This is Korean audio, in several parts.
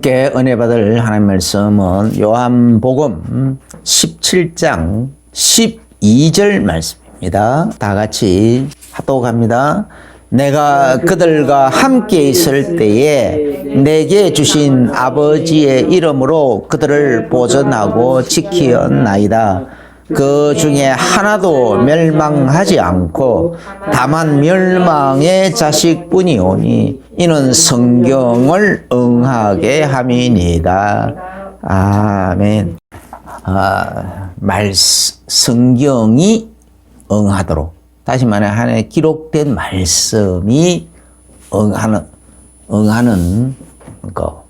함께 은혜 받을 하나님 말씀은 요한복음 17장 12절 말씀입니다. 다 같이 합독합니다. 내가 그들과 함께 있을 때에 내게 주신 아버지의 이름으로 그들을 보존하고 지키었나이다. 그 중에 하나도 멸망하지 않고 다만 멸망의 자식뿐이오니 이는 성경을 응하게 함이니이다. 아멘. 성경이 응하도록, 다시 말해 하나님의 기록된 말씀이 응하는 거.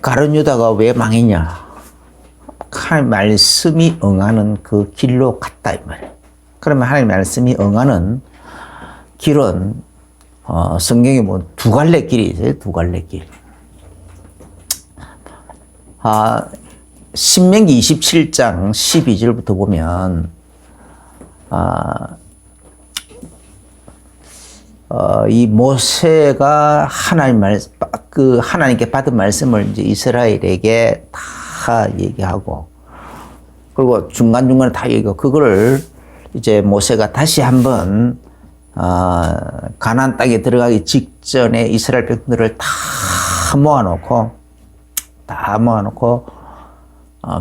가룟 유다가 왜 망했냐? 하나님 말씀이 응하는 그 길로 갔다 이 말이에요. 그러면 하나님 말씀이 응하는 길은 성경에 보면 두 갈래 길이 있어요. 두 갈래 길. 신명기 27장 12절부터 보면 이 모세가 하나님께 받은 말씀을 이제 이스라엘에게 다 얘기하고, 그리고 중간중간에 다 얘기하고, 그거를 이제 모세가 다시 한번 가나안 땅에 들어가기 직전에 이스라엘 백성들을 다 모아놓고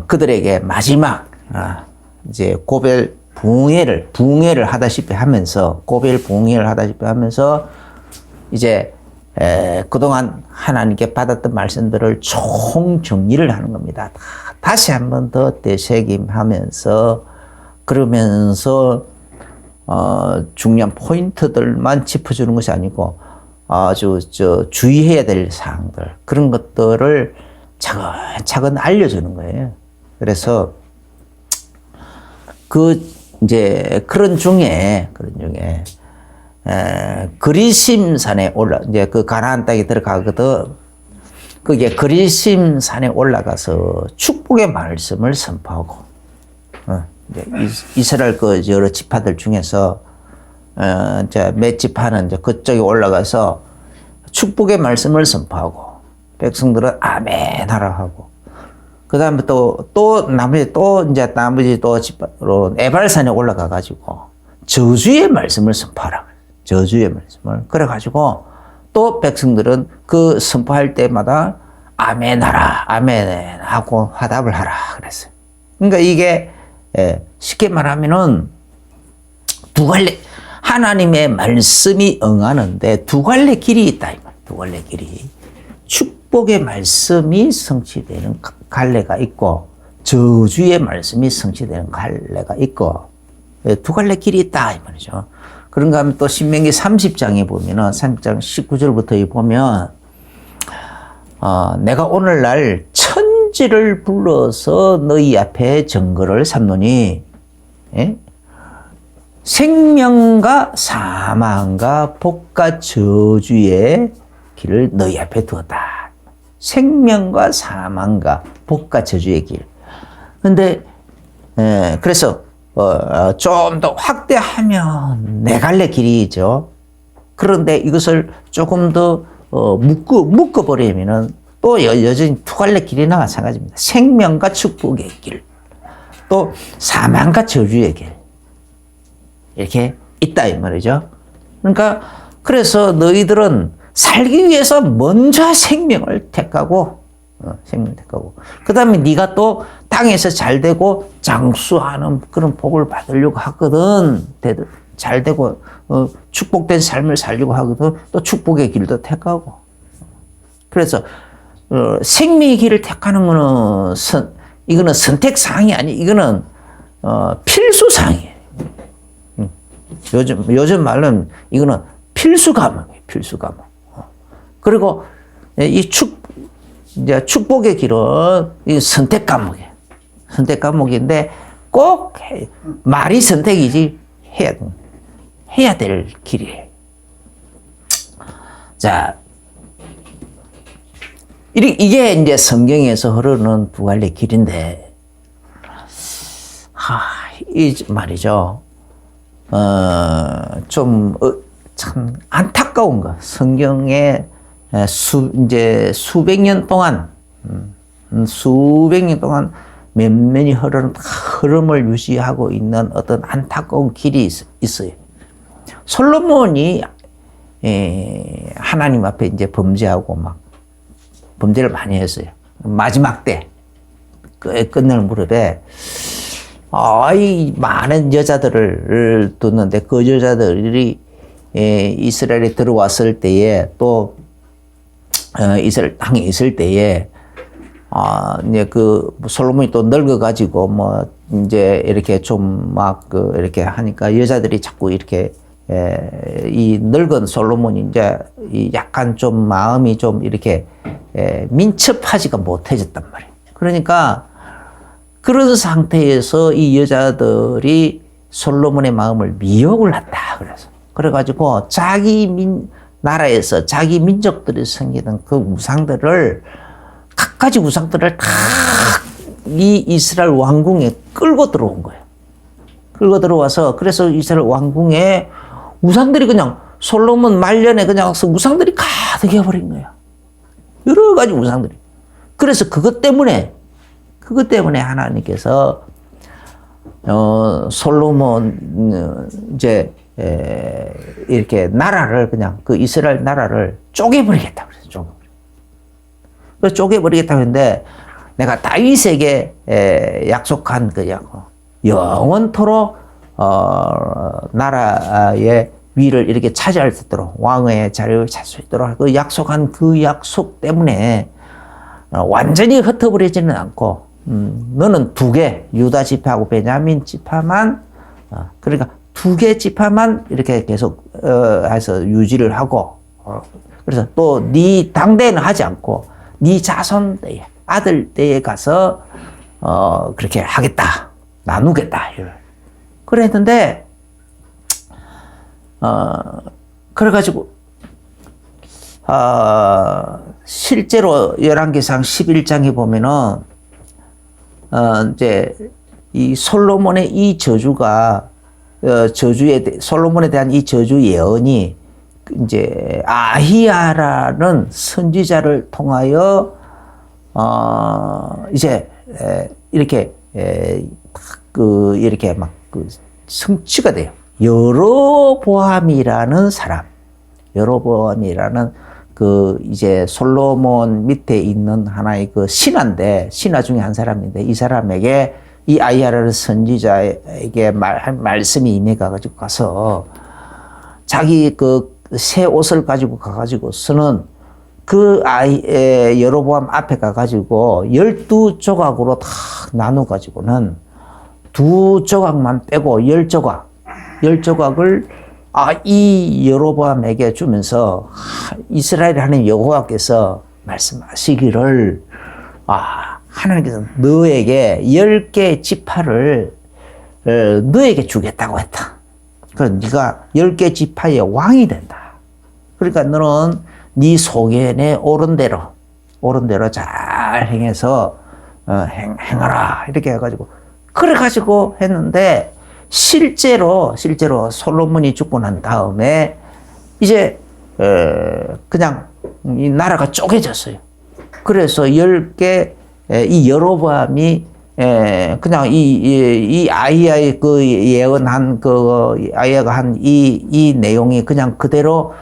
그들에게 마지막 이제 고별 붕해를 하다시피 하면서, 고별 붕해를 하다시피 하면서 이제 그동안 하나님께 받았던 말씀들을 총정리를 하는 겁니다. 다시 한 번 더 되새김하면서, 그러면서 중요한 포인트들만 짚어주는 것이 아니고 아주 주의해야 될 사항들, 그런 것들을 차근차근 알려주는 거예요. 그래서 그런 중에 그리심산에 이제 그 가나안 땅에 들어가거든. 그게 그리심산에 올라가서 축복의 말씀을 선포하고, 이제 이스라엘 그 여러 지파들 중에서 이제 몇 지파는 이제 그쪽에 올라가서 축복의 말씀을 선포하고, 백성들은 아멘 하라 하고, 그 다음에 나머지 지파로 에발산에 올라가 가지고 저주의 말씀을 선포하라. 저주의 말씀을. 그래가지고 또 백성들은 그 선포할 때마다 아멘 하라, 아멘 하고 화답을 하라 그랬어요. 그러니까 이게 쉽게 말하면은 두 갈래, 하나님의 말씀이 응하는데 두 갈래 길이 있다. 두 갈래 길이. 축복의 말씀이 성취되는 갈래가 있고, 저주의 말씀이 성취되는 갈래가 있고, 두 갈래 길이 있다 이 말이죠. 그런가 하면 또 신명기 30장에 보면은 30장 19절부터 보면 내가 오늘날 천지를 불러서 너희 앞에 증거를 삼노니 생명과 사망과 복과 저주의 길을 너희 앞에 두었다. 생명과 사망과 복과 저주의 길. 근데 그래서 좀 더 확대하면 네 갈래 길이죠. 그런데 이것을 조금 더 묶어버리면은 또 여전히 두 갈래 길이나 마찬가지입니다. 생명과 축복의 길, 또 사망과 저주의 길, 이렇게 있다 이 말이죠. 그러니까 그래서 너희들은 살기 위해서 먼저 생명을 택하고, 그 다음에 네가 또 땅에서 잘 되고 장수하는 그런 복을 받으려고 하거든. 잘 되고 축복된 삶을 살려고 하거든. 또 축복의 길도 택하고. 그래서 생명의 길을 택하는 거는 이거는 선택사항이 아니, 이거는 필수사항이에요. 요즘 말로는 이거는 필수 과목이에요. 필수 과목. 그리고 이 축복의 길은 이 선택 과목이에요. 선택 과목인데 꼭 말이 선택이지 해야 될 길이에요. 자, 이게 이제 성경에서 흐르는 두 갈래 길인데, 이 말이죠. 참 안타까운 거. 성경에 이제 수백 년 동안 면면이 흐르는 흐름을 유지하고 있는 어떤 안타까운 길이 있어요. 솔로몬이 하나님 앞에 이제 범죄하고 막 범죄를 많이 했어요. 마지막 때 끝낼 무렵에 이 많은 여자들을 뒀는데 그 여자들이 이스라엘에 들어왔을 때에 또 이스라엘 땅에 있을 때에 이제 그 솔로몬이 또 늙어가지고 뭐 이제 이렇게 좀 막 이렇게 하니까 여자들이 자꾸 이렇게 이 늙은 솔로몬이 이제 약간 좀 마음이 좀 이렇게 민첩하지가 못해졌단 말이에요. 그러니까 그런 상태에서 이 여자들이 솔로몬의 마음을 미혹을 한다. 그래가지고 자기 나라에서 자기 민족들이 섬기던 그 우상들을 갖가지 우상들을 다 이 이스라엘 왕궁에 끌고 들어온 거예요. 끌고 들어와서 그래서 이스라엘 왕궁에 우상들이 그냥 솔로몬 말년에 그냥 우상들이 가득해버린 거예요. 여러 가지 우상들이. 그래서 그것 때문에 하나님께서 솔로몬 이제 이렇게 나라를 그냥 그 이스라엘 나라를 쪼개버리겠다 그랬어요. 그래서 쪼개버리겠다고 했는데 내가 다윗에게 약속한 그 영원토록 나라의 위를 이렇게 차지할 수 있도록 왕의 자리를 찾을 수 있도록 그 약속한 그 약속 때문에 완전히 흩어버리지는 않고 너는 두 개 유다 지파하고 베냐민 지파만 그러니까 두 개 지파만 이렇게 계속 해서 유지를 하고 그래서 또 네 당대는 하지 않고 네 자손 때에 아들 때에 가서 그렇게 하겠다 나누겠다 그랬는데 그래가지고 실제로 열왕기상 11장에 보면은 이제 이 솔로몬의 이 저주가 솔로몬에 대한 이 저주 예언이 이제 아히야라는 선지자를 통하여 이제 이렇게 이렇게 막 성취가 돼요. 여로보암이라는 그 이제 솔로몬 밑에 있는 하나의 그 신하인데 신하 중에 한 사람인데 이 사람에게 이 아히야라는 선지자에게 말씀이 임해가지고 가서 자기 그 새 옷을 가지고 가가지고서는 그 여로보암 앞에 가가지고 12조각으로 다 나눠가지고는 2조각만 빼고 10조각을 이 여로보암에게 주면서 이스라엘 하나님 여호와께서 말씀하시기를 하나님께서 너에게 10개 지파를 너에게 주겠다고 했다. 그래서 네가 10개 지파의 왕이 된다. 그러니까 너는 네 소견에 옳은 대로 잘 행해서 행하라 이렇게 해가지고 그래가지고 했는데 실제로 솔로몬이 죽고 난 다음에 이제 그냥 이 나라가 쪼개졌어요. 그래서 10개 이 여로보암이 그냥 이 아이야의 그 예언한 그 아이야가 한 이 내용이 그냥 그대로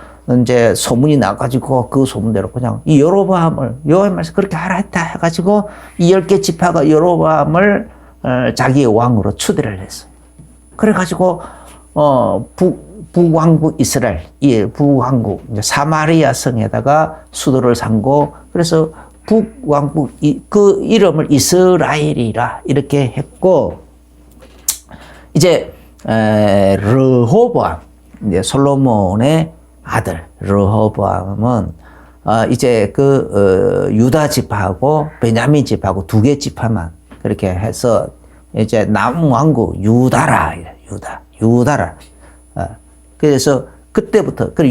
이제 소문이 나가지고 그 소문대로 그냥 이 여로보암을 여호와의 말씀 그렇게 하라 했다 해가지고 이 10개 지파가 여로보암을 자기의 왕으로 추대를 했어요. 그래가지고 북왕국 이스라엘 북왕국 사마리아 성에다가 수도를 삼고 그래서 북왕국 그 이름을 이스라엘이라 이렇게 했고 이제 르호보암 이제 솔로몬의 아들 르호보암은 이제 그 유다 지파하고 베냐민 지파하고 2개 지파만 그렇게 해서 이제 남왕국 유다라 그래서 그때부터 그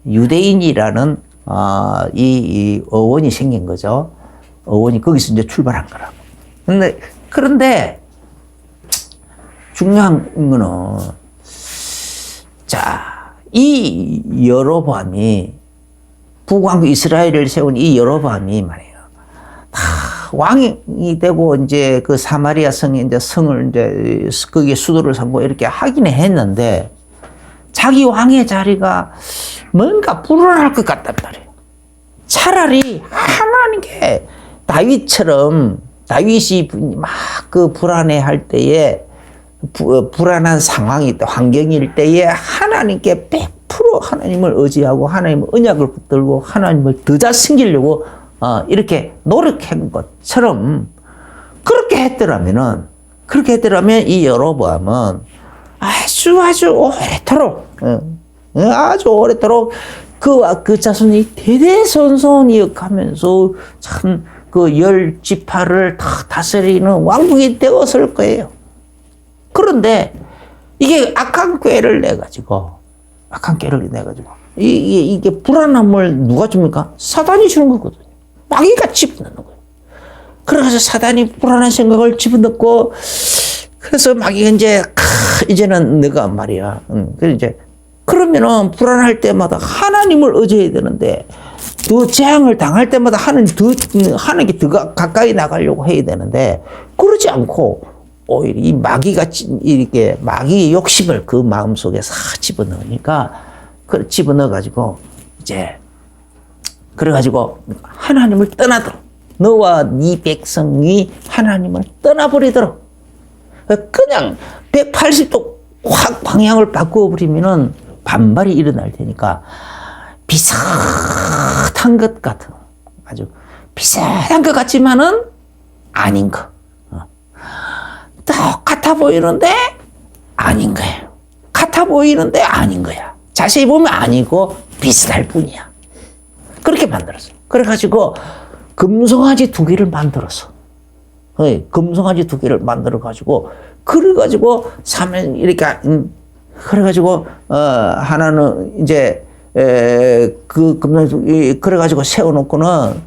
유대인이라는 이 어원이 생긴 거죠. 어원이 거기서 이제 출발한 거라고. 그런데 중요한 거는 이 여로보암이 북왕국 이스라엘을 세운 이 여로보암이 말이에요. 다 왕이 되고 이제 그 사마리아 성에 이제 성을 이제 거기에 수도를 삼고 이렇게 하기는 했는데 자기 왕의 자리가 뭔가 불안할 것 같단 말이에요. 차라리 하나님께 다윗처럼 다윗이 막 그 불안해할 때에 불안한 상황이 있다 환경일 때에 하나님께 100% 하나님을 의지하고 하나님의 언약을 붙들고 하나님을 더 잘 섬기려고 이렇게 노력한 것처럼 그렇게 했더라면 이 여로보암은 아주 오래도록 그와 그 자손이 대대손손 이어가면서 참 그 10지파를 다 다스리는 왕국이 되었을 거예요. 그런데 이게 악한 꾀를 내가지고 이게 불안함을 누가 줍니까? 사단이 주는 거거든요. 마귀가 집어넣는 거예요. 그래서 사단이 불안한 생각을 집어넣고 그래서 마귀가 이제는 너가 말이야. 그러면은 불안할 때마다 하나님을 의지해야 되는데 더 재앙을 당할 때마다 하나님께 더 가까이 나가려고 해야 되는데 그러지 않고 오히려 이 마귀가 이렇게 마귀의 욕심을 그 마음속에 싹 집어넣으니까 집어넣어가지고 그래가지고 하나님을 떠나도록 너와 네 백성이 하나님을 떠나버리도록 그냥 180도 확 방향을 바꾸어버리면은 반발이 일어날 테니까 비슷한 것 같은 아주 비슷한 것 같지만은 아닌 거 똑같아 보이는데 아닌 거예요. 같아 보이는데 아닌 거야. 자세히 보면 아니고 비슷할 뿐이야. 그렇게 만들었어요. 그래가지고 금송아지 2개를 만들었어. 금송아지 2개를 만들어가지고 그래가지고 사면 이렇게 그래가지고 하나는 이제 그 금송아지 그래가지고 세워놓고는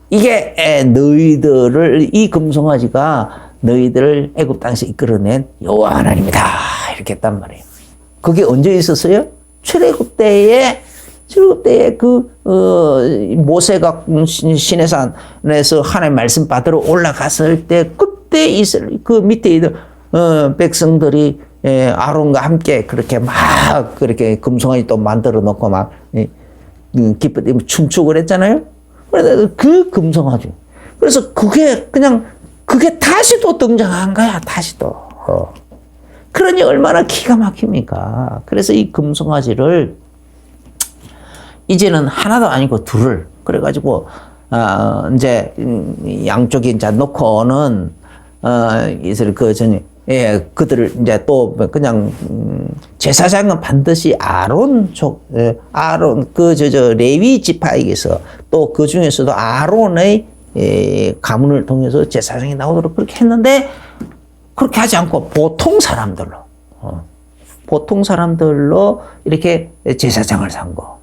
이게 너희들을 이 금송아지가 너희들을 애굽 땅에서 이끌어낸 여호와 하나님이다 이렇게 했단 말이에요. 그게 언제 있었어요? 출애굽 때에 모세가 시내산에서 하나님 말씀 받으러 올라갔을 때 그때 그 밑에 있는 백성들이 아론과 함께 그렇게 막 그렇게 금송아지 또 만들어 놓고 막 기쁘게 춤추고 그랬잖아요. 그래서 그 금송아지. 그래서 그게 다시 또 등장한 거야. 다시 또. 그러니 얼마나 기가 막힙니까? 그래서 이 금송아지를 이제는 하나도 아니고 2를 그래가지고 이제 양쪽에 이제 놓고는 그들을 이제 또 그냥 제사장은 반드시 아론 레위 지파에게서 또 그 중에서도 아론의 가문을 통해서 제사장이 나오도록 그렇게 했는데 그렇게 하지 않고 보통 사람들로 이렇게 제사장을 삼고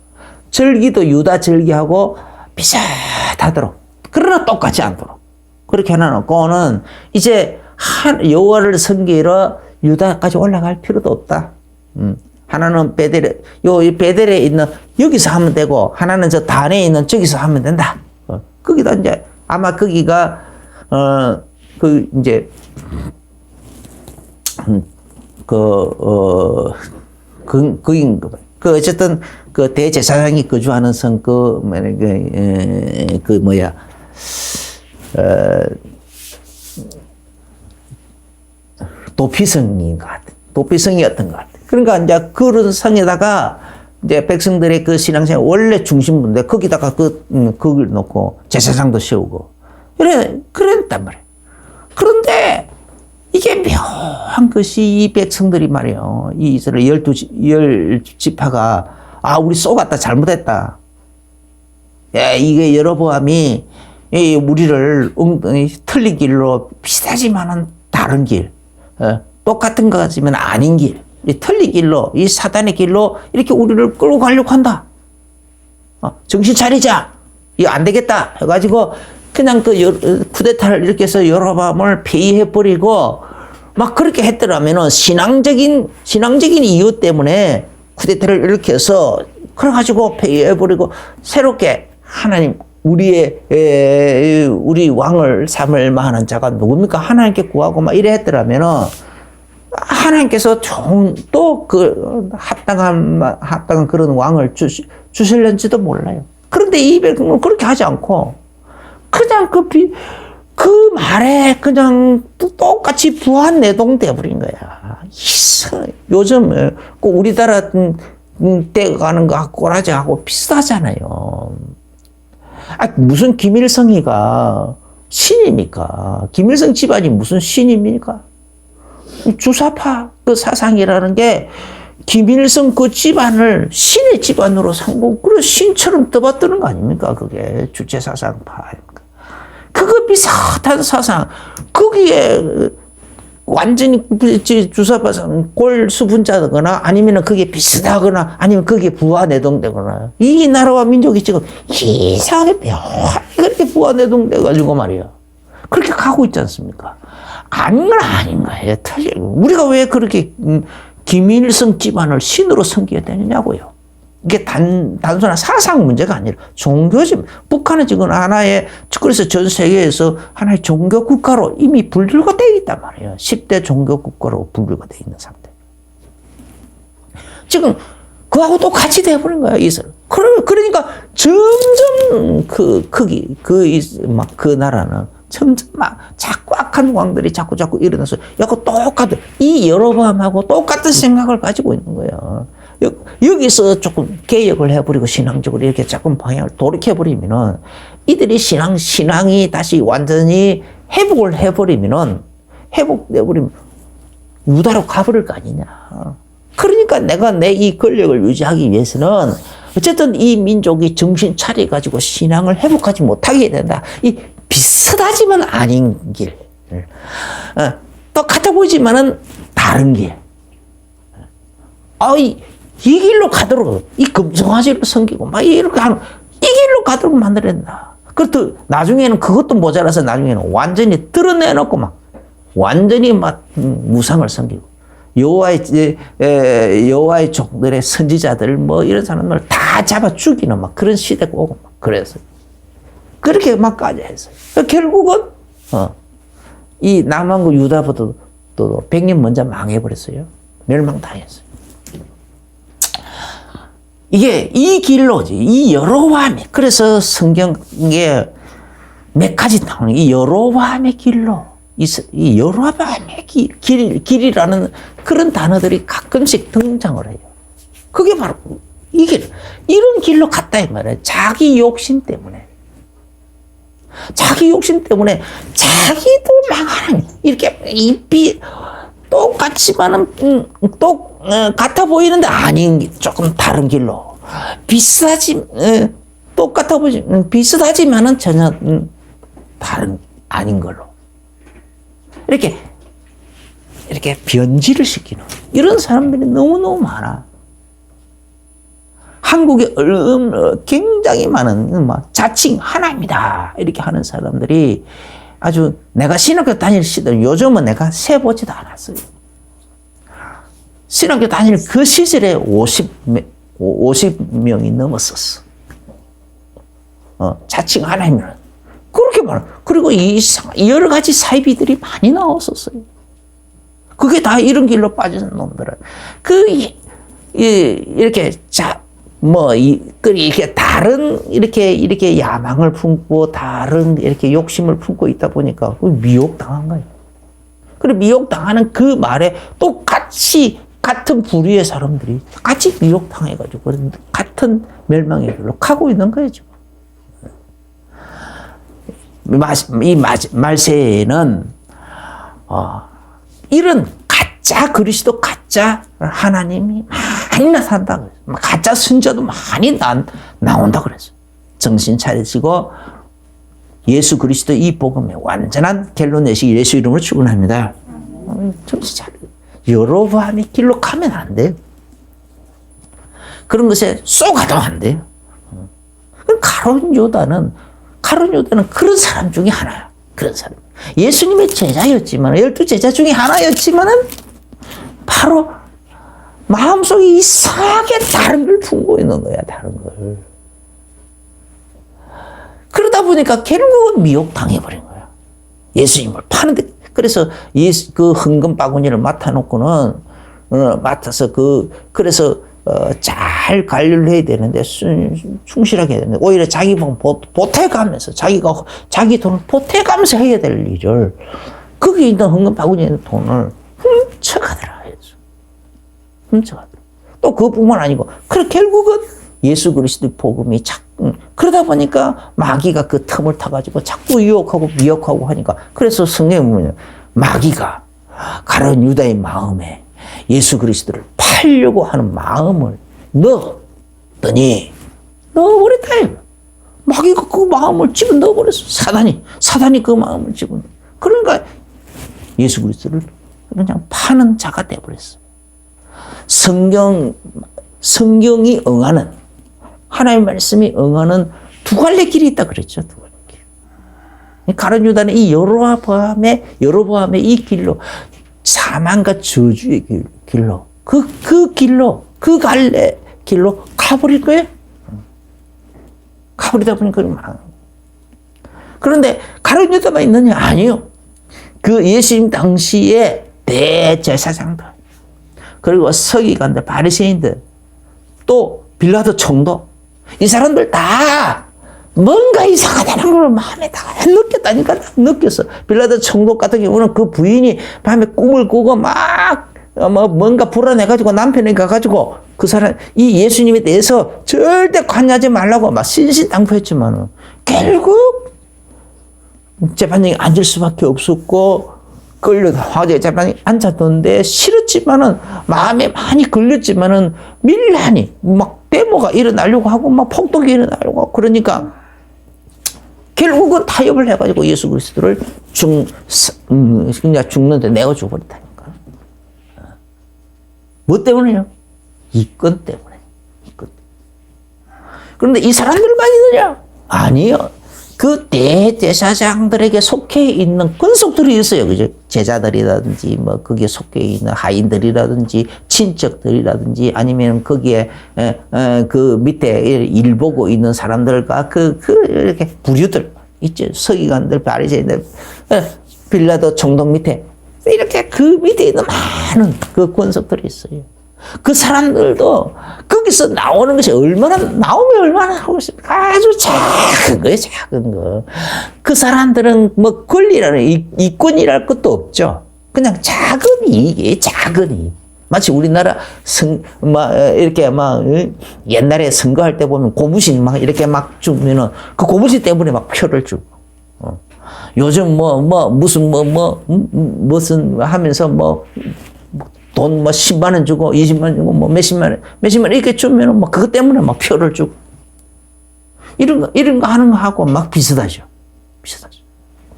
절기도 유다 절기하고 비슷하도록 그러나 똑같지 않도록 그렇게 해놔놓고는 이제 여호와를 섬기러 유다까지 올라갈 필요도 없다. 하나는 베델에 있는 여기서 하면 되고 하나는 저 단에 있는 저기서 하면 된다. 거기다 이제 아마 거기가 어쨌든 그 대제사장이 거주하는 성 도피성인 것 같아. 도피성이었던 것 같아. 그러니까 이제 그런 성에다가 이제 백성들의 그 신앙생활 원래 중심부인데 거기다가 그걸 놓고 제사장도 세우고 그랬단 말이에요. 그런데 이게 묘한 것이 이 백성들이 말이에요. 이 이스라엘 10지파가 우리 쏘갔다 잘못했다. 이게 여로보암이 우리를 틀린 길로 비슷하지만은 다른 길, 똑같은 것 같지만 아닌 길, 틀린 길로 이 사단의 길로 이렇게 우리를 끌고 가려고 한다. 정신 차리자. 이거 안 되겠다. 해가지고 그냥 쿠데타를 이렇게 해서 여로보암을 폐위해버리고 막 그렇게 했더라면은 신앙적인 이유 때문에 쿠데타를 이렇게 해서 그래가지고 폐위해버리고 새롭게 하나님 우리 왕을 삼을 만한 자가 누굽니까? 하나님께 구하고 막 이래 했더라면은 하나님께서 또 합당한 그런 왕을 주실는지도 몰라요. 그런데 이 백성은 그렇게 하지 않고 그냥 그 말에 그냥 똑같이 부안내동돼 버린 거야. 요즘 꼭 우리나라 때 가는 거 꼬라지하고 비슷하잖아요. 무슨 김일성이가 신입니까? 김일성 집안이 무슨 신입니까? 주사파 그 사상이라는 게 김일성 그 집안을 신의 집안으로 삼고 그런 신처럼 떠받드는 거 아닙니까? 그게 주체사상파입니까? 그거 비슷한 사상 거기에 완전히 주사파 골수분자거나 아니면 그게 비슷하거나 아니면 그게 부하내동되거나 이 나라와 민족이 지금 이상하게 묘하게 그렇게 부하내동돼가지고 말이야. 그렇게 가고 있지 않습니까? 아닌 건 아닌 거예요. 우리가 왜 그렇게 김일성 집안을 신으로 섬겨야 되느냐고요. 이게 단순한 사상 문제가 아니라 종교지. 북한은 지금 그래서 전 세계에서 하나의 종교 국가로 이미 분류가 되어 있단 말이에요. 10대 종교 국가로 분류가 되어 있는 상태. 지금 그하고 똑같이 돼버린 거야, 이스라엘. 그러니까 점점 그 나라는 점점 자꾸 악한 왕들이 자꾸 일어나서 똑같은 이 여로보암하고 똑같은 생각을 가지고 있는 거예요. 여기서 조금 개혁을 해버리고 신앙적으로 이렇게 조금 방향을 돌이켜버리면은 이들이 신앙이 다시 완전히 회복되버리면 유다로 가버릴 거 아니냐. 그러니까 내가 내 이 권력을 유지하기 위해서는 어쨌든 이 민족이 정신 차려가지고 신앙을 회복하지 못하게 된다. 이 비슷하지만 아닌 길. 똑같아 보이지만은 다른 길. 이 길로 가도록, 이 금성화지를 섬기고, 막 이렇게 하는, 이 길로 가도록 만들었나. 그것도 나중에는 그것도 모자라서 나중에는 완전히 드러내놓고 완전히 무상을 섬기고, 여호와의 종들의 선지자들, 이런 사람들 다 잡아 죽이는 그런 시대가 오고 그래서. 그렇게까지 했어요. 결국은, 이 남한국 유다보다도 100년 먼저 망해버렸어요. 멸망당했어요. 이게 이 길로지. 이 여로보암이. 그래서 성경에 몇 가지 나오는 이 여로보암의 길로. 이 여로보암의 길이라는 그런 단어들이 가끔씩 등장을 해요. 그게 바로 이 길. 이런 길로 갔다 이 말이에요. 자기 욕심 때문에 자기도 막 이렇게 똑같지만은 같아 보이는데 아닌 조금 다른 길로 똑같아 보지 비슷하지만은 전혀 다른 아닌 걸로 이렇게 변질을 시키는 이런 사람들이 너무너무 많아. 한국에 굉장히 많은 자칭 하나입니다 이렇게 하는 사람들이 아주 내가 신학교 다닐 시절 요즘은 내가 세보지도 않았어요. 신학교 다닐 그 시절에 50명이 넘었었어. 자칭 하나님은 그렇게 많아. 그리고 여러 가지 사이비들이 많이 나왔었어요. 그게 다 이런 길로 빠진 놈들은 이렇게 이렇게 다른 이렇게 야망을 품고 다른 이렇게 욕심을 품고 있다 보니까 미혹당한 거예요. 그리고 미혹당하는 그 말에 똑같이 같은 부류의 사람들이 같이 미혹당해가지고 같은 멸망의 길로 가고 있는 거예요, 지금. 이 말세에는 이런 가짜 그리스도, 가짜 하나님이 많이 나타난다. 가짜 선자도 많이 나온다 그랬어요. 정신 차리시고 예수 그리스도 이 복음에 완전한 결론 내시기 예수 이름으로 축원합니다. 정신 차리고 여로보암의 길로 가면 안 돼요. 그런 것에 쏘가도 안 돼요. 가룟 유다는 그런 사람 중에 하나야. 그런 사람. 예수님의 제자였지만 12 제자 중에 하나였지만은 바로 마음속에 이상하게 다른 걸 품고 있는 거야, 다른 걸. 그러다 보니까 결국은 미혹당해버린 거야. 예수님을 파는데, 그래서 그 헌금 바구니를 맡아놓고는, 맡아서 그래서, 잘 관리를 해야 되는데, 충실하게 해야 되는데, 오히려 자기 돈 보태가면서, 자기 돈을 보태가면서 해야 될 일을, 거기 있는 헌금 바구니에 있는 돈을 훔쳐가더라. 훔쳐가더라. 또 그뿐만 아니고, 그래, 결국은 예수 그리스도의 복음이 그러다 보니까 마귀가 그 틈을 타가지고 자꾸 유혹하고 미혹하고 하니까, 그래서 성경에 보면 마귀가 가룟 유다의 마음에 예수 그리스도를 팔려고 하는 마음을 넣었더니 넣어버렸다. 마귀가 그 마음을 집어넣어버렸어. 사단이 그 마음을 집어넣어. 그러니까 예수 그리스도를 그냥 파는 자가 되어버렸어. 성경이 응하는, 하나님의 말씀이 응하는 두 갈래 길이 있다 그랬죠. 두 갈래 길. 가룟 유다는 이 여로보암의 이 길로, 사망과 저주의 길로, 그 길로, 그 갈래 길로 가버릴 거예요. 가버리다 보니까 망. 그런데 가룟 유다만 있느냐? 아니요. 그 예수님 당시에 대제사장들, 그리고 서기관들, 바리새인들, 또 빌라도 총독, 이 사람들 다 뭔가 이상하다는 걸 마음에 다 느꼈다니까. 느꼈어. 빌라도 총독 같은 경우는 그 부인이 밤에 꿈을 꾸고 막 뭔가 불안해가지고 남편이 가가지고 그 사람, 이 예수님에 대해서 절대 관여하지 말라고 막 신신당부했지만은 결국 재판장에 앉을 수밖에 없었고, 화재 재판장에 앉았는데 싫었지만은, 마음에 많이 걸렸지만은 밀란이 막 데모가 일어나려고 하고 막 폭동이 일어나려고 하고, 그러니까 결국은 타협을 해가지고 예수 그리스도를 그냥 죽는데 내어 줘버렸다니까. 뭐 때문에요? 이권 때문에. 그런데 이 사람들만 있느냐? 아니요. 그 대제사장들에게 속해 있는 권속들이 있어요. 그죠? 제자들이라든지, 뭐, 거기에 속해 있는 하인들이라든지, 친척들이라든지, 아니면 거기에, 그 밑에 일 보고 있는 사람들과 이렇게 부류들, 있죠. 서기관들, 바리새인들, 빌라도 총독 밑에, 이렇게 그 밑에 있는 많은 그 권속들이 있어요. 그 사람들도 거기서 나오는 것이 나오면 얼마나 하고 있습니까? 아주 작은 거예요, 작은 거. 그 사람들은 뭐 권리라는 이권이랄 것도 없죠. 그냥 작은 이익이에요, 작은 이익. 마치 우리나라 이렇게 옛날에 선거할 때 보면 고무신 이렇게 주면은 그 고무신 때문에 표를 주고. 요즘 무슨 하면서 돈 10만 원 주고 20만 원 주고 몇십만 원 이렇게 주면은 그것 때문에 표를 주고, 이런 거 하는 거 하고 비슷하죠.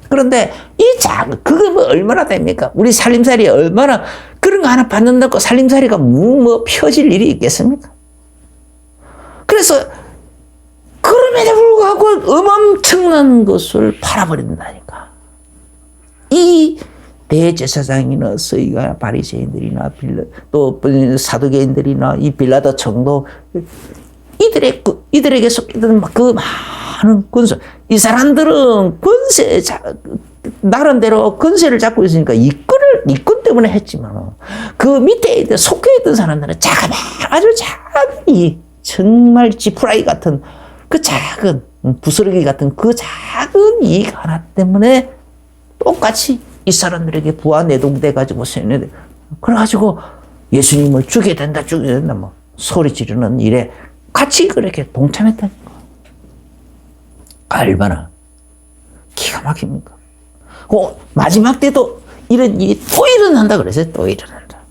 그런데 그거 얼마나 됩니까? 우리 살림살이 얼마나 그런 거 하나 받는다고 살림살이가 펴질 일이 있겠습니까? 그래서 그럼에도 불구하고 엄청난 것을 팔아버린다니까. 이 대제사장이나 서기관, 바리새인들이나 또 사두개인들이나 이 빌라도 총독, 이들에게 속했던 그 많은 권세, 이 사람들은 나름대로 권세를 잡고 있으니까 이권 때문에 했지만, 그 밑에 속해 있던 사람들은 아주 작은 정말 지푸라기 같은 그 작은 부스러기 같은 그 작은 이익 하나 때문에 똑같이 이 사람들에게 부하 내동돼 가지고 그래가지고 예수님을 죽여야 된다 소리 지르는 일에 같이 그렇게 동참했다는 거. 얼마나 기가 막힙니까? 마지막 때도 이런 일이 또 일어난다 그랬어요. 또 일어난다.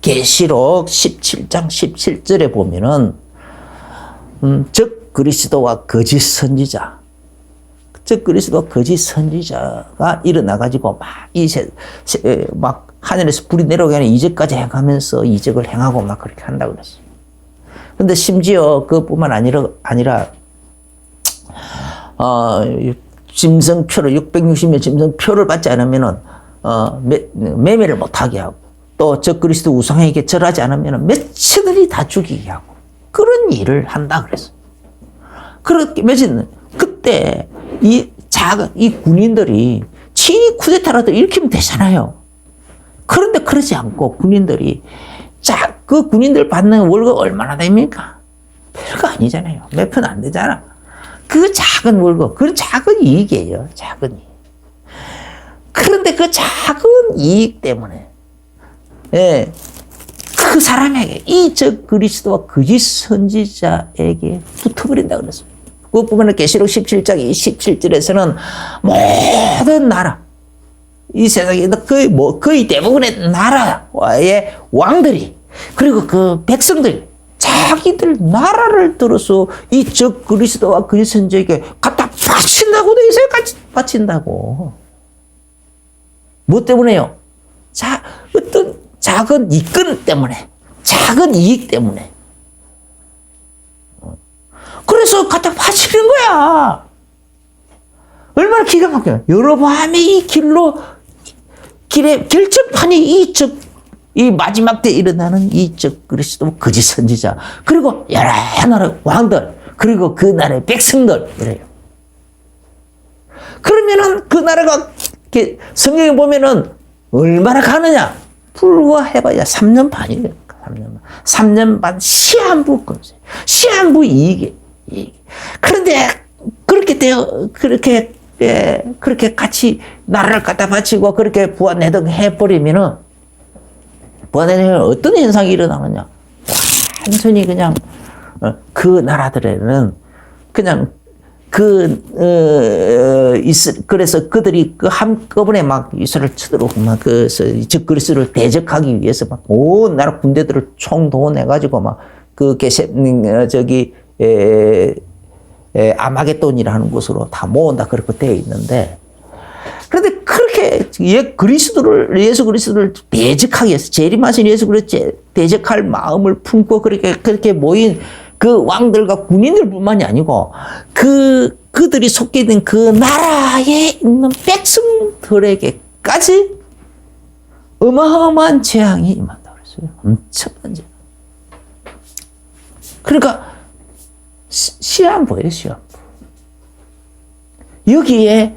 계시록 17장 17절에 보면은 즉 그리스도와 거짓 선지자, 거짓 선지자가 일어나가지고 막 하늘에서 불이 내려오게 하는 이적까지 행하면서 이적을 행하고 그렇게 한다고 그랬어요. 근데 심지어 그뿐만 아니라 짐승표를 660명 짐승표를 받지 않으면은 매매를 못하게 하고, 또 적그리스도 우상에게 절하지 않으면 몇천을이 다 죽이게 하고 그런 일을 한다 그랬어요. 그렇게 그때 이 군인들이 친히 쿠데타라도 일으키면 되잖아요. 그런데 그러지 않고 군인들이 그 군인들 받는 월급 얼마나 됩니까? 별거 아니잖아요. 몇 푼 안 되잖아. 그 작은 월급, 그 작은 이익이에요. 작은 이익. 그런데 그 작은 이익 때문에 예, 그 사람에게 이 적그리스도와 거짓 선지자에게 붙어버린다 그랬어요. 그것 보면 계시록 17장 17절에서는 모든 나라, 이 세상에 거의 대부분의 나라의 왕들이 그리고 그 백성들 자기들 나라를 들어서 이 적그리스도와 거짓 선지자에게 갖다 바친다고 돼 있어요. 같이 바친다고. 뭐 때문에요? 어떤 작은 이권 때문에, 작은 이익 때문에. 그래서 갖다 바치는 거야. 얼마나 기가 막혀요. 여로보암의 이 길에 결정판이 이 마지막 때 일어나는 이 적그리스도 거짓 선지자, 그리고 여러 나라 왕들, 그리고 그 나라의 백성들, 이래요. 그러면은 그 나라가 성경에 보면은 얼마나 가느냐? 불과 해봐야 3년 반이에요. 3년 반 시한부 건세. 시한부 이익이. 그런데 그렇게 같이 나라를 갖다 바치고 그렇게 부안내등 해버리면은 어떤 현상이 일어나느냐? 완전히 그냥 그 나라들에는 그냥 그래서 그들이 한꺼번에 막 이스라엘 쳐들어오고 막 적그리스도를 대적하기 위해서 막 온 나라 군대들을 총동원해가지고 막 아마겟돈이라는 곳으로 다 모은다 그렇게 되어 있는데, 그런데 그렇게 예수 그리스도를 대적하기 위해서 재림하신 예수 그리스도를 대적할 마음을 품고 그렇게 모인 그 왕들과 군인들뿐만이 아니고 그들이 속해 있는 그 나라에 있는 백성들에게까지 어마어마한 재앙이 임한다 그랬어요. 엄청난 재앙. 그러니까 시한부예요, 시한부. 여기에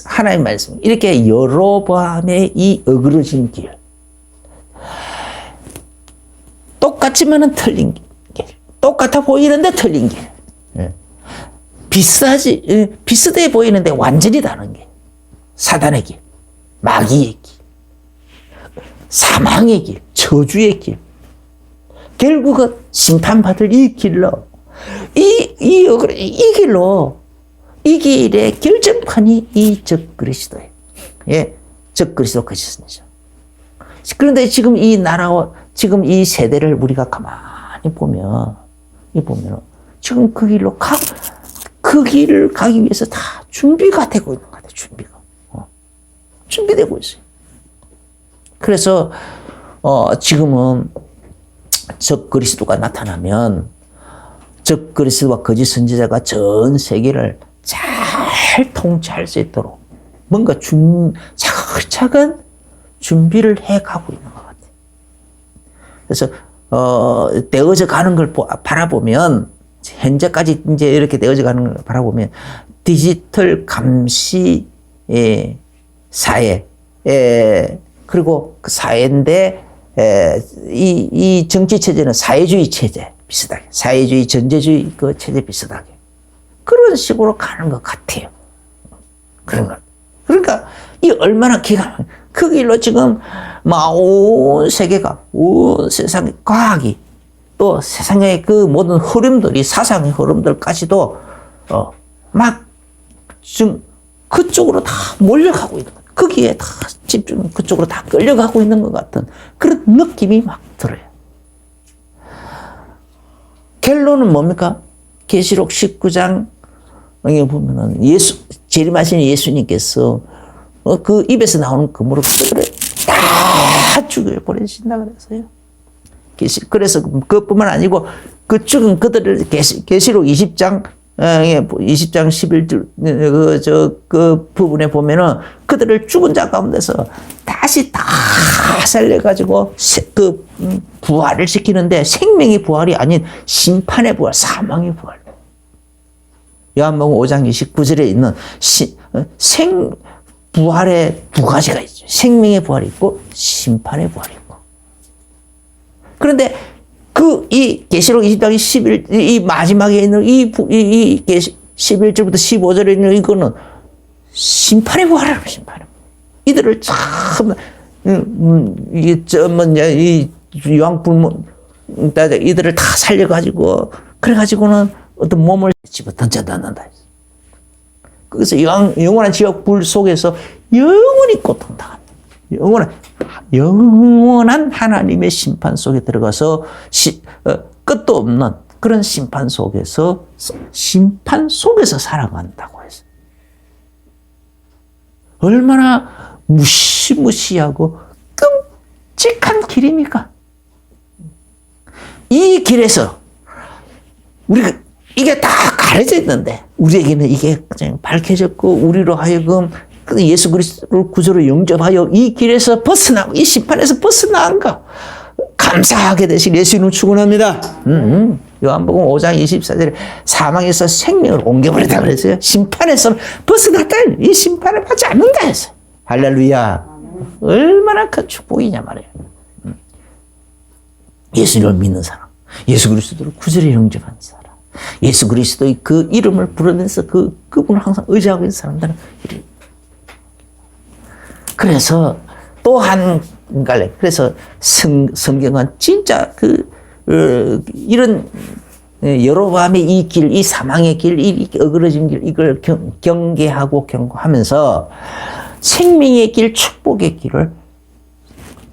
하나님의 말씀, 이렇게 여로보암의 이 어그러진 길, 똑같지만은 틀린 길, 똑같아 보이는데 틀린 길, 비슷해 보이는데 완전히 다른 길, 사단의 길, 마귀의 길, 사망의 길, 저주의 길, 결국은 심판받을 이 길로, 이 길로, 이 길의 결정판이 이 적그리스도예요. 예, 적그리스도 거짓선지자. 그런데 지금 이 나라와 지금 이 세대를 우리가 가만히 보면, 지금 그 길을 가기 위해서 다 준비가 되고 있는 것 같아요. 준비되고 있어요. 그래서 지금은 적그리스도가 나타나면 적그리스도와 거짓 선지자가 전 세계를 잘 통치할 수 있도록 뭔가 차근차근 준비를 해가고 있는 것 같아요. 그래서 되어져 가는 걸 바라보면, 현재까지 이제 이렇게 되어져 가는 걸 바라보면 디지털 감시 사회, 그리고 그 사회인데 이 정치 체제는 사회주의 체제 비슷하게, 사회주의 전제주의 그 체제 비슷하게 그런 식으로 가는 것 같아요. 그런 것. 그러니까 이 얼마나 그 길로 지금 온 세계가, 온 세상의 과학이, 또 세상의 그 모든 흐름들이, 사상의 흐름들까지도 막 지금 그쪽으로 다 몰려가고 있는 것, 거기에 다 집중, 그쪽으로 다 끌려가고 있는 것 같은 그런 느낌이 막 들어요. 결론은 뭡니까? 계시록 19장 여기 보면은 재림하신 예수님께서 그 입에서 나오는 그 무릎들을 다 죽여버리신다 그랬어요. 그래서 그것뿐만 아니고 그 죽은 그들을 계시록 20장 20장 11절 그 부분에 보면은 그들을 죽은 자 가운데서 다시 다 살려가지고 부활을 시키는데 생명의 부활이 아닌 심판의 부활, 사망의 부활. 요한복음 5장 29절에 있는 부활의 두 가지가 있죠. 생명의 부활이 있고 심판의 부활이 있고. 그런데 이 계시록 20장 11, 이 마지막에 있는 이 11절부터 15절에 있는 이거는 심판의 부활이라고, 심판의 부활. 이들을 참, 이 유황불문, 이들을 다 살려가지고, 그래가지고는 어떤 몸을 집어 던져넣는다. 그래서 영원한 지옥 불 속에서 영원히 고통당합니다. 영원한 하나님의 심판 속에 들어가서 끝도 없는 그런 심판 속에서 살아간다고 했어요. 얼마나 무시무시하고 끔찍한 길입니까? 이 길에서 우리가 이게 다 가려져 있는데 우리에게는 이게 밝혀졌고 우리로 하여금 예수 그리스도를 구주로 영접하여 이 길에서 벗어나고 이 심판에서 벗어나는 거 감사하게 되실 예수님을 축원합니다. 요한복음 5장 24절에 사망에서 생명을 옮겨버리다 그랬어요. 심판에서 벗어났다. 이 심판을 받지 않는다 했어요. 할렐루야. 얼마나 큰 축복이냐 말이에요. 예수님을 믿는 사람, 예수 그리스도를 구주로 영접한 사람, 예수 그리스도의 그 이름을 부르면서 그분을 항상 의지하고 있는 사람들은 그래서 또 한 갈래. 그래서 성경은 진짜 이런 여로보암의 이 길, 이 사망의 길, 이 어그러진 길, 이걸 경계하고 경고하면서 생명의 길, 축복의 길을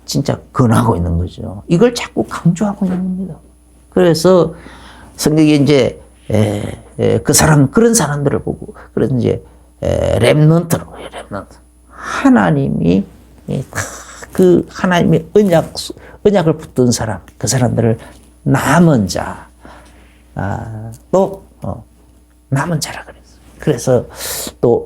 진짜 권하고 있는 거죠. 이걸 자꾸 강조하고 있는 겁니다. 그래서 성경이 이제 그런 사람들을 보고 그래서 이제 렘넌트로 하나님이 그 하나님의 언약을 붙든 사람, 그 사람들을 남은 자, 남은 자라 그랬어요. 그래서 또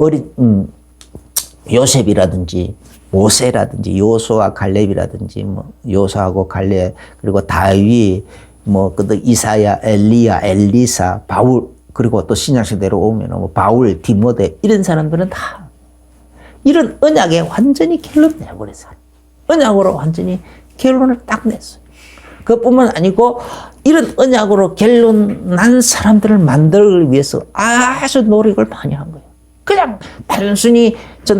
요셉이라든지 모세라든지 요수와 갈렙이라든지 요수하고 갈렙 그리고 다윗 이사야, 엘리야, 엘리사, 바울 그리고 또 신약시대로 오면 바울, 디모데 이런 사람들은 다 이런 언약에 완전히 결론 내버렸어요. 언약으로 완전히 결론을 딱 냈어요. 그것뿐만 아니고 이런 언약으로 결론 난 사람들을 만들기 위해서 아주 노력을 많이 한 거예요. 그냥 단순히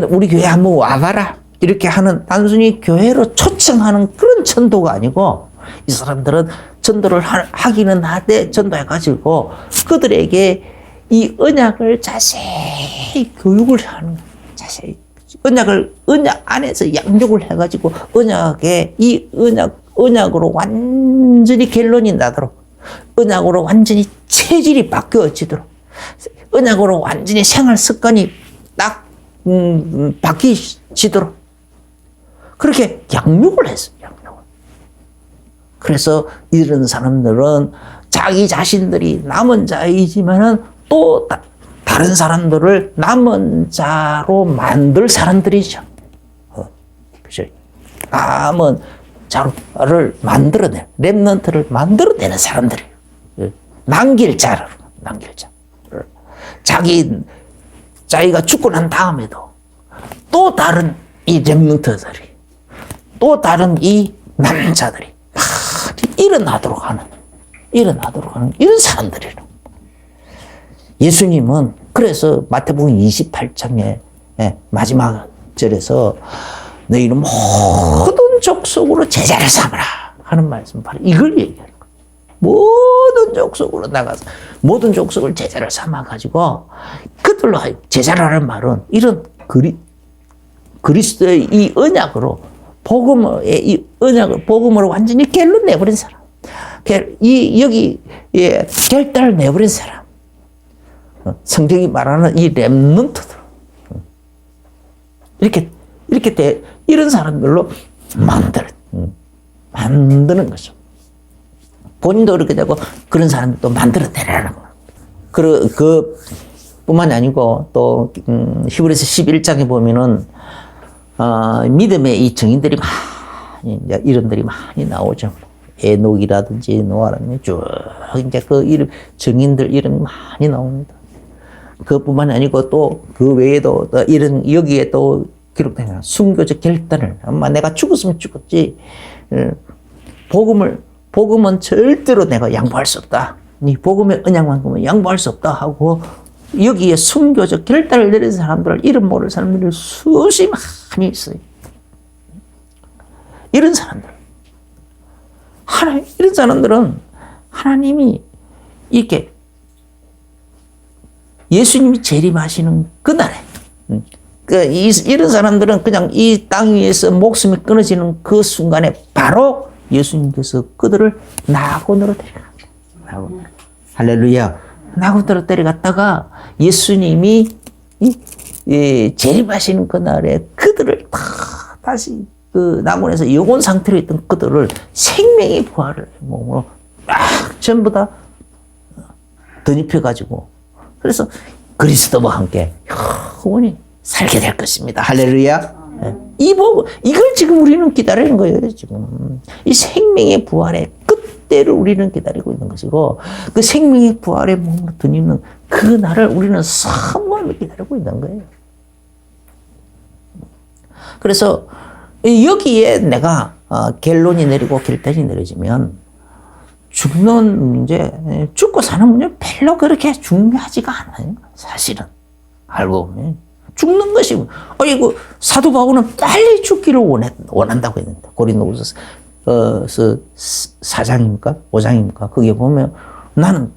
우리 교회 한번 와봐라 이렇게 하는 단순히 교회로 초청하는 그런 전도가 아니고 이 사람들은 전도를 하기는 하되 전도해가지고 그들에게 이 언약을 자세히 교육을 하는 거예요. 자세히. 언약 안에서 양육을 해가지고 언약으로 완전히 결론이 나도록 언약으로 완전히 체질이 바뀌어지도록 언약으로 완전히 생활 습관이 딱 바뀌어지도록 그렇게 양육을 했어요. 그래서 이런 사람들은 자기 자신들이 남은 자이지만은 또 다른 사람들을 남은 자로 만들 사람들이죠. 그죠? 남은 자를 만들어내, 렘넌트를 만들어내는 사람들이에요. 남길 자를. 자기가 죽고 난 다음에도 또 다른 이 렘넌트들이, 또 다른 이 남은 자들이 막 일어나도록 하는 이런 사람들이에요. 예수님은 그래서 마태복음 28장에 마지막 절에서 너희는 모든 족속으로 제자를 삼으라 하는 말씀 바로 이걸 얘기하는 거예요. 모든 족속으로 나가서 모든 족속을 제자를 삼아가지고 그들로 제자라는 말은 이런 그리스도의 이 언약으로 복음으로 완전히 결론 내버린 사람, 여기 결단을 내버린 사람. 성경이 말하는 이 렘넌트들 이런 사람들로 만드는 거죠. 본인도 그렇게 되고 그런 사람들도 만들어내라는 거예요. 뿐만이 아니고 또 히브리서 11장에 보면은 믿음의 이 증인들이 많이 이제 이름들이 많이 나오죠. 에녹이라든지 노아라든지 쭉 이제 그 이름 증인들 이름이 많이 나옵니다. 그뿐만이 아니고 또 그 외에도 또 이런 여기에 또 기록되는 순교적 결단을 아마 내가 죽었으면 죽었지 복음은 절대로 내가 양보할 수 없다. 이 복음의 언약만큼은 양보할 수 없다 하고 여기에 순교적 결단을 내린 사람들, 이름 모를 사람들이 수없이 많이 있어요. 이런 사람들. 이런 사람들은 하나님이 이렇게 예수님이 재림하시는 그날에, 이런 사람들은 그냥 이 땅 위에서 목숨이 끊어지는 그 순간에 바로 예수님께서 그들을 낙원으로 데려갑니다. 할렐루야. 낙원으로 데려갔다가 예수님이 재림하시는 그날에 그들을 다시 그 낙원에서 영혼 상태로 있던 그들을 생명의 부활을 몸으로 막 전부 다 덧입혀가지고 그래서 그리스도와 함께 영원히 살게 될 것입니다. 할렐루야. 이걸 지금 우리는 기다리는 거예요. 지금 이 생명의 부활의 끝대를 우리는 기다리고 있는 것이고 그 생명의 부활의 몸으로 드리는 그 날을 우리는 사모하며 기다리고 있는 거예요. 그래서 여기에 내가 결론이 내리고 결단이 내려지면 죽는 문제, 죽고 사는 문제 별로 그렇게 중요하지가 않아요. 사실은 알고 보면 죽는 것이 이거 사도 바울은 빨리 죽기를 원한다고 했는데 고린도후서 4장입니까? 5장입니까? 거기에 보면 나는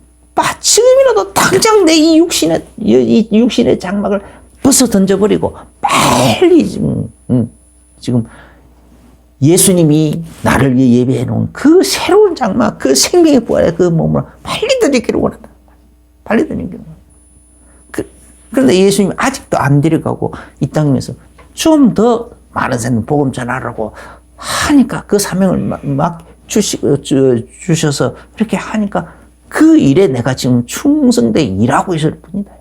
지금이라도 당장 내 이 육신의 장막을 벗어 던져버리고 빨리 지금 예수님이 나를 위해 예배해 놓은 그 새로운 장막, 그 생명의 부활의 그 몸을 빨리 드리기를 원한다. 빨리 드리기를 원한다. 그런데 예수님이 아직도 안 데려가고 이 땅에서 좀 더 많은 사람 복음 전하라고 하니까 그 사명을 막 주셔서 이렇게 하니까 그 일에 내가 지금 충성되게 일하고 있을 뿐이다.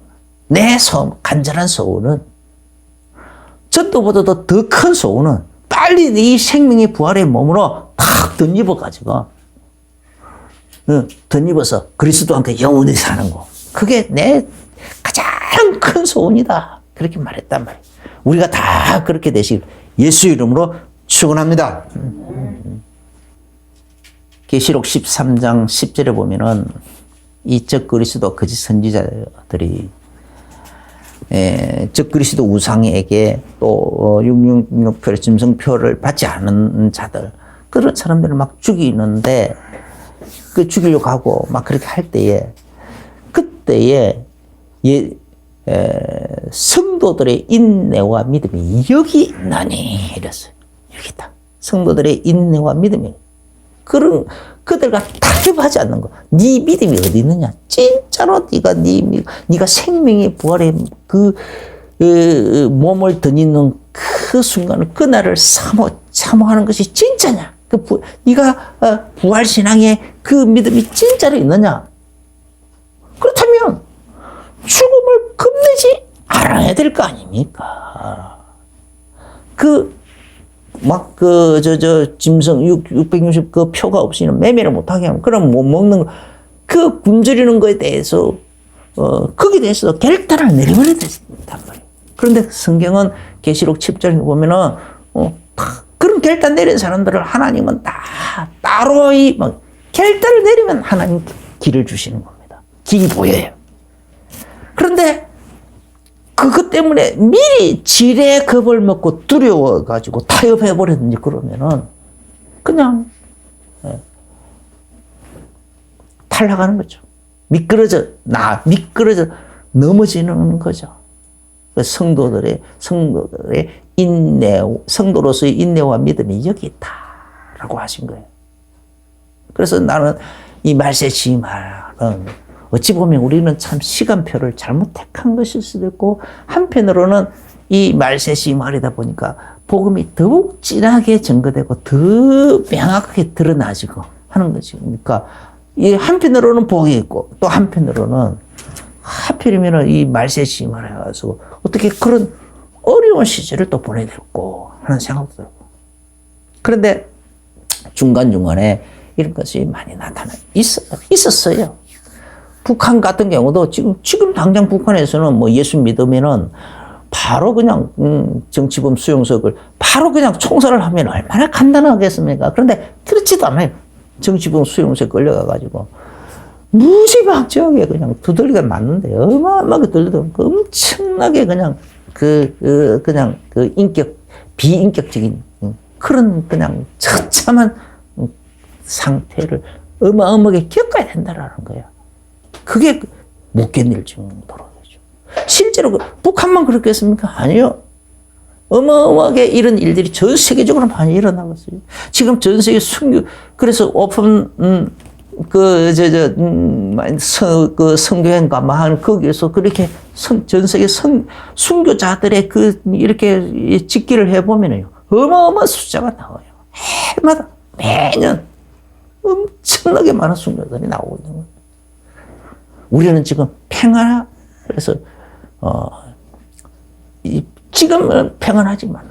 내 간절한 소원은 저도보다도 더 큰 소원은 빨리 이 생명의 부활의 몸으로 탁 덧입어가지고 덧입어서 그리스도와 함께 영원히 사는 거. 그게 내 가장 큰 소원이다. 그렇게 말했단 말이에요. 우리가 다 그렇게 되시길 예수 이름으로 축원합니다. 계시록 13장 10절에 보면은 이적 그리스도 거짓 선지자들이 적 그리스도 우상에게 또 666표 짐승표를 받지 않은 자들 그런 사람들을 막 죽이는데 그 죽이려고 하고 막 그렇게 할 때에 그때에 성도들의 인내와 믿음이 여기 있나니 이랬어요. 여기 있다. 성도들의 인내와 믿음이 그들과 타협하지 않는 거. 네 믿음이 어디 있느냐? 진짜로 네가 생명의 부활의 그 몸을 덧입는 그 순간을 그날을 사모하는 것이 진짜냐? 네가 부활 신앙의 그 믿음이 진짜로 있느냐? 그렇다면 죽음을 겁내지 않아야 될 거 아닙니까? 짐승 660 그 표가 없이는 매매를 못하게 하면, 그럼 못 먹는 거, 그 굶주리는 거에 대해서, 거기에 대해서 결단을 내려버려야 된단 말이에요. 그런데 성경은 계시록 7절에 보면은, 그런 결단 내린 사람들을 하나님은 다 따로 결단을 내리면 하나님 길을 주시는 겁니다. 길이 보여요. 그런데 그것 때문에 미리 지레 겁을 먹고 두려워가지고 타협해버렸는지 그러면은 그냥 탈락하는 거죠. 미끄러져 넘어지는 거죠. 성도들의 인내, 성도로서의 인내와 믿음이 여기 있다라고 하신 거예요. 그래서 나는 이 말세지 말은 어찌 보면 우리는 참 시간표를 잘못 택한 것일 수도 있고, 한편으로는 이 말세시 말이다 보니까 복음이 더욱 진하게 증거되고 더 명확하게 드러나지고 하는 거지. 그러니까 이 한편으로는 복이 있고 또 한편으로는 하필이면 이 말세 시임을 해가지고 어떻게 그런 어려운 시절을 또 보내야 될고 하는 생각도 들고. 그런데 중간중간에 이런 것이 많이 있었어요. 북한 같은 경우도 지금 당장 북한에서는 뭐 예수 믿으면은 바로 그냥 정치범 수용소를 바로 그냥 총살을 하면 얼마나 간단하겠습니까? 그런데 그렇지도 않아요. 정치범 수용소에 끌려가가지고 무지막지하게 그냥 두들겨 맞는데 어마어마하게 두들겨 엄청나게 그냥 그냥 비인격적인 그런 그냥 처참한 상태를 어마어마하게 겪어야 된다라는 거야. 그게 못 견딜 정도로 되죠. 실제로 북한만 그렇겠습니까? 아니요. 어마어마하게 이런 일들이 전 세계적으로 많이 일어나고 있어요. 지금 전 세계 그래서 오픈, 성교회인가, 한, 거기에서 그렇게 전 세계 순교자들의 이렇게 집기를 해보면요. 어마어마한 숫자가 나와요. 해마다, 매년 엄청나게 많은 순교자들이 나오고 있는 거예요. 우리는 지금 그래서, 지금은 평안하지만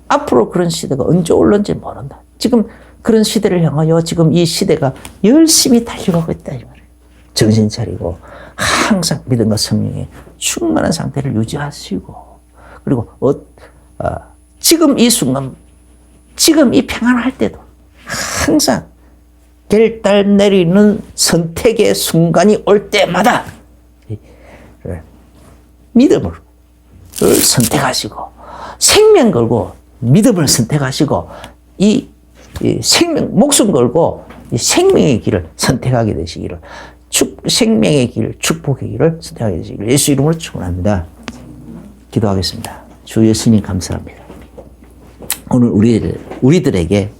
앞으로 그런 시대가 언제 올는지 모른다. 지금 그런 시대를 향하여 지금 이 시대가 열심히 달려가고 있다 이 말이에요. 정신 차리고 항상 믿음과 성령에 충만한 상태를 유지하시고 그리고 지금 이 순간 지금 이 평안할 때도 항상 결단 내리는 선택의 순간이 올 때마다 믿음을 선택하시고 생명 걸고 믿음을 선택하시고 이 목숨 걸고 이 생명의 길을 선택하게 되시기를 생명의 길, 축복의 길을 선택하게 되시기를 예수 이름으로 축원합니다. 기도하겠습니다. 주 예수님 감사합니다. 오늘 우리들에게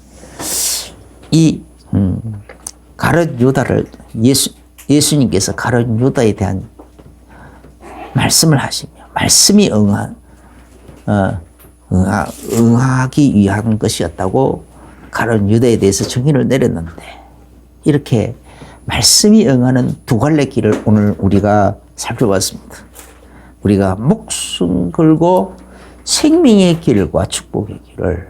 이 가룟 유다를 예수님께서 가룟 유다에 대한 말씀을 하시며 말씀이 응하기 위한 것이었다고 가룟 유다에 대해서 정의를 내렸는데 이렇게 말씀이 응하는 두 갈래 길을 오늘 우리가 살펴봤습니다. 우리가 목숨 걸고 생명의 길과 축복의 길을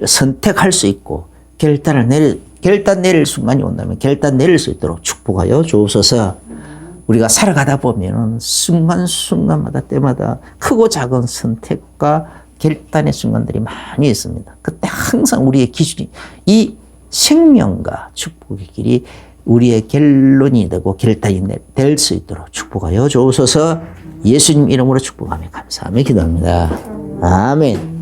선택할 수 있고 결단 내릴 순간이 온다면 결단 내릴 수 있도록 축복하여 주옵소서. 우리가 살아가다 보면 순간순간마다 때마다 크고 작은 선택과 결단의 순간들이 많이 있습니다. 그때 항상 우리의 기준이 이 생명과 축복의 길이 우리의 결론이 되고 결단이 될 수 있도록 축복하여 주옵소서. 예수님 이름으로 축복하며 감사하며 기도합니다. 아멘.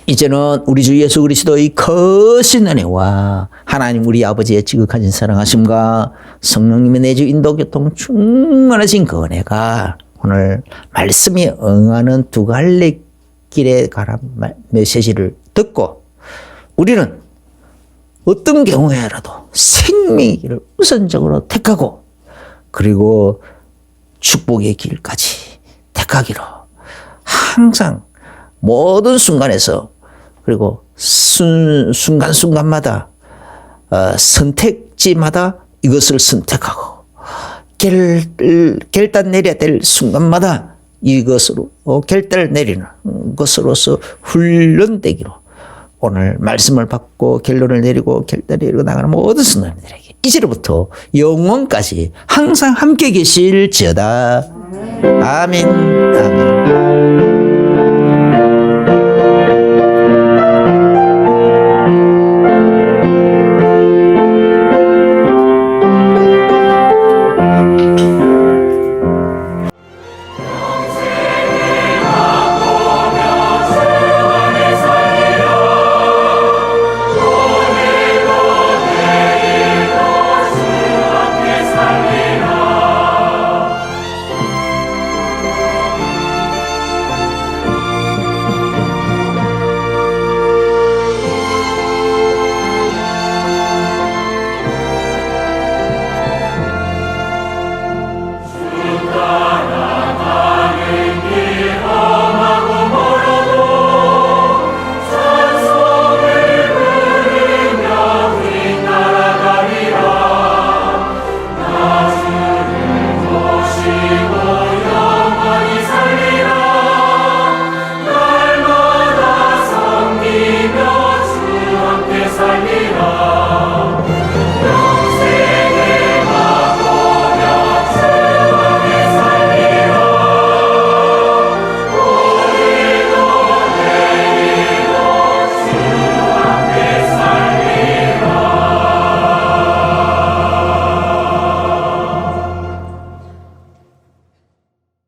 이제는 우리 주 예수 그리스도의 거신 은혜와 하나님 우리 아버지의 지극하신 사랑하심과 성령님의 내주 인도 교통 충만하신 그 은혜가 오늘 말씀이 응하는 두 갈래 길에 관한 메시지를 듣고 우리는 어떤 경우에라도 생명의 길을 우선적으로 택하고 그리고 축복의 길까지 택하기로 항상 모든 순간에서 그리고 순간순간마다 선택지마다 이것을 선택하고 결단 내려야 될 순간마다 이것으로 결단을 내리는 것으로서 훈련되기로 오늘 말씀을 받고 결론을 내리고 결단을 내리고 나가는 모든 순간들에게 이제로부터 영원까지 항상 함께 계실지어다. 아멘. 아멘.